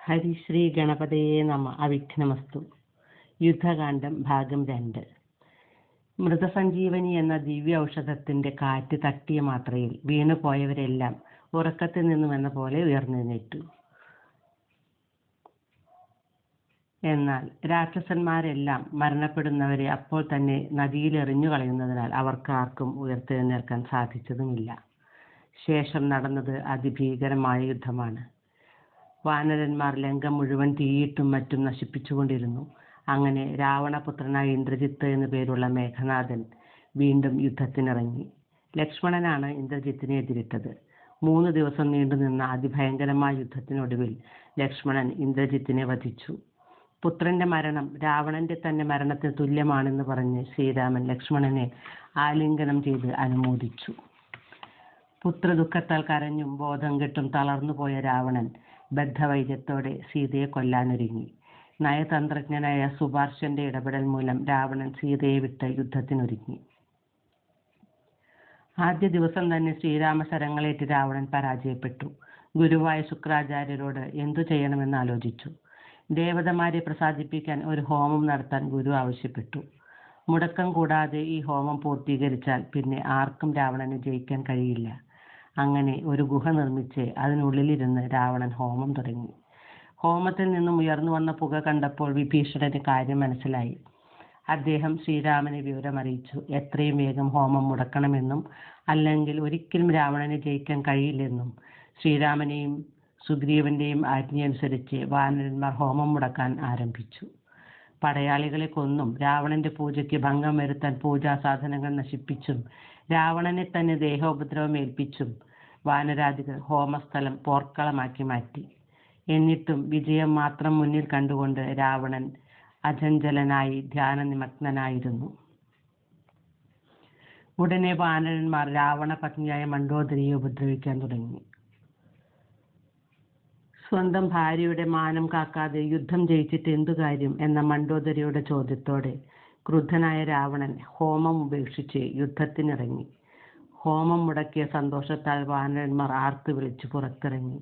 ഹരിശ്രീ ഗണപതയേ നമ. അവിഘ്നമസ്തു. യുദ്ധകാന്ഡം ഭാഗം 2. മൃതസഞ്ജീവനി എന്ന ദിവ്യ ഔഷധത്തിന്റെ കാറ്റ് തട്ടിയ മാത്രയിൽ വീണുപോയവരെല്ലാം ഉറക്കത്തിൽ നിന്നുമെന്ന പോലെ ഉയർന്നെഴുന്നേറ്റു. എന്നാൽ രാക്ഷസന്മാരെല്ലാം മരണപ്പെടുന്നവരെ അപ്പോൾ തന്നെ നദിയിൽ എറിഞ്ഞു കളയുന്നതിനാൽ അവർക്ക് ആർക്കും ഉയർത്തെഴുന്നേൽക്കാൻ സാധിച്ചതുമില്ല. ശേഷം നടന്നത് അതിഭീകരമായ യുദ്ധമാണ്. വാനരന്മാർ ലങ്ക മുഴുവൻ തീയിട്ടും മറ്റും നശിപ്പിച്ചുകൊണ്ടിരുന്നു. അങ്ങനെ രാവണപുത്രനായ ഇന്ദ്രജിത്ത് എന്നു പേരുള്ള മേഘനാഥൻ വീണ്ടും യുദ്ധത്തിനിറങ്ങി. ലക്ഷ്മണനാണ് ഇന്ദ്രജിത്തിനെ എതിരിട്ടത്. 3 ദിവസം നീണ്ടുനിന്ന അതിഭയങ്കരമായ യുദ്ധത്തിനൊടുവിൽ ലക്ഷ്മണൻ ഇന്ദ്രജിത്തിനെ വധിച്ചു. പുത്രന്റെ മരണം രാവണന്റെ തന്നെ മരണത്തിന് തുല്യമാണെന്ന് പറഞ്ഞ് ശ്രീരാമൻ ലക്ഷ്മണനെ ആലിംഗനം ചെയ്ത് അനുമോദിച്ചു. പുത്രദുഃഖത്താൽ കരഞ്ഞും ബോധം കെട്ടും തളർന്നുപോയ രാവണൻ ബദ്ധവൈര്യത്തോടെ സീതയെ കൊല്ലാനൊരുങ്ങി. നയതന്ത്രജ്ഞനായ സുപാർശ്വന്റെ ഇടപെടൽ മൂലം രാവണൻ സീതയെ വിട്ട് യുദ്ധത്തിനൊരുങ്ങി. ആദ്യ ദിവസം തന്നെ ശ്രീരാമശരങ്ങളേറ്റ് രാവണൻ പരാജയപ്പെട്ടു. ഗുരുവായ ശുക്രാചാര്യരോട് എന്തു ചെയ്യണമെന്ന് ആലോചിച്ചു. ദേവതമാരെ പ്രസാദിപ്പിക്കാൻ ഒരു ഹോമം നടത്താൻ ഗുരു ആവശ്യപ്പെട്ടു. മുടക്കം കൂടാതെ ഈ ഹോമം പൂർത്തീകരിച്ചാൽ പിന്നെ ആർക്കും രാവണനെ ജയിക്കാൻ കഴിയില്ല. അങ്ങനെ ഒരു ഗുഹ നിർമ്മിച്ച് അതിനുള്ളിലിരുന്ന് രാവണൻ ഹോമം തുടങ്ങി. ഹോമത്തിൽ നിന്നും ഉയർന്നു വന്ന പുക കണ്ടപ്പോൾ വിഭീഷണന് കാര്യം മനസ്സിലായി. അദ്ദേഹം ശ്രീരാമനെ വിവരമറിയിച്ചു. എത്രയും വേഗം ഹോമം മുടക്കണമെന്നും അല്ലെങ്കിൽ ഒരിക്കലും രാവണനെ ജയിക്കാൻ കഴിയില്ലെന്നും. ശ്രീരാമനെയും സുഗ്രീവന്റെയും ആജ്ഞയനുസരിച്ച് വാനരന്മാർ ഹോമം മുടക്കാൻ ആരംഭിച്ചു. പടയാളികളെ കൊന്നും രാവണന്റെ പൂജയ്ക്ക് ഭംഗം വരുത്താൻ പൂജാസാധനങ്ങൾ നശിപ്പിച്ചും രാവണനെ തന്നെ ദേഹോപദ്രവം ഏൽപ്പിച്ചും വാനരാധികൾ ഹോമസ്ഥലം പോർക്കളമാക്കി മാറ്റി. എന്നിട്ടും വിജയം മാത്രം മുന്നിൽ കണ്ടുകൊണ്ട് രാവണൻ അചഞ്ചലനായി ധ്യാനനിമഗ്നനായിരുന്നു. ഉടനെ വാനരന്മാർ രാവണ പത്നിയായ മണ്ഡോദരിയെ ഉപദ്രവിക്കാൻ തുടങ്ങി. സ്വന്തം ഭാര്യയുടെ മാനം കാക്കാതെ യുദ്ധം ജയിച്ചിട്ട് എന്തു കാര്യം എന്ന മണ്ഡോദരിയുടെ ചോദ്യത്തോടെ ക്രുദ്ധനായ രാവണൻ ഹോമം ഉപേക്ഷിച്ച് യുദ്ധത്തിനിറങ്ങി. ഹോമം മുടക്കിയ സന്തോഷത്താൽ വാനരന്മാർ ആർത്തു വിളിച്ചു പുറത്തിറങ്ങി.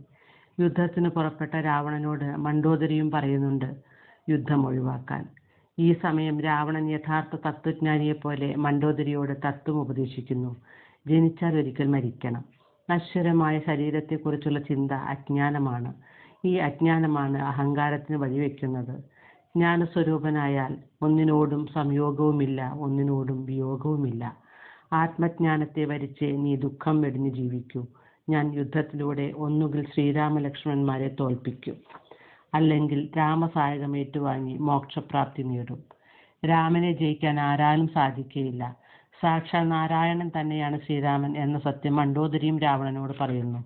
യുദ്ധത്തിന് പുറപ്പെട്ട രാവണനോട് മണ്ഡോദരിയും പറയുന്നുണ്ട് യുദ്ധം ഒഴിവാക്കാൻ. ഈ സമയം രാവണൻ യഥാർത്ഥ തത്വജ്ഞാനിയെപ്പോലെ മണ്ഡോദരിയോട് തത്വം ഉപദേശിക്കുന്നു. ജനിച്ചാൽ ഒരിക്കൽ മരിക്കണം. നശ്വരമായ ശരീരത്തെക്കുറിച്ചുള്ള ചിന്ത അജ്ഞാനമാണ്. ഈ അജ്ഞാനമാണ് അഹങ്കാരത്തിന് വഴിവെക്കുന്നത്. ജ്ഞാനസ്വരൂപനായാൽ ഒന്നിനോടും സംയോഗവുമില്ല, ഒന്നിനോടും വിയോഗവുമില്ല. ആത്മജ്ഞാനത്തെ വരിച്ച് നീ ദുഃഖം വെടിഞ്ഞ് ജീവിക്കൂ. ഞാൻ യുദ്ധത്തിലൂടെ ഒന്നുകിൽ ശ്രീരാമലക്ഷ്മണന്മാരെ തോൽപ്പിക്കും, അല്ലെങ്കിൽ രാമസായകം ഏറ്റുവാങ്ങി മോക്ഷപ്രാപ്തി നേടും. രാമനെ ജയിക്കാൻ ആരാലും സാധിക്കുകയില്ല. സാക്ഷാൽ നാരായണൻ തന്നെയാണ് ശ്രീരാമൻ എന്ന സത്യം മണ്ഡോദരിയും രാവണനോട് പറയുന്നു.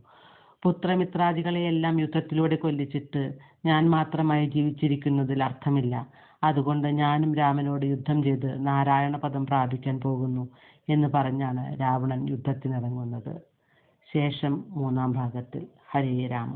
പുത്രമിത്രാദികളെയെല്ലാം യുദ്ധത്തിലൂടെ കൊല്ലിച്ചിട്ട് ഞാൻ മാത്രമായി ജീവിച്ചിരിക്കുന്നതിൽ അർത്ഥമില്ല. അതുകൊണ്ട് ഞാനും രാമനോട് യുദ്ധം ചെയ്ത് നാരായണ പദം പ്രാപിക്കാൻ പോകുന്നു എന്ന് പറഞ്ഞാണ് രാവണൻ യുദ്ധത്തിനിറങ്ങുന്നത്. ശേഷം 3-ാം ഭാഗത്തിൽ. ഹരേ രാമ.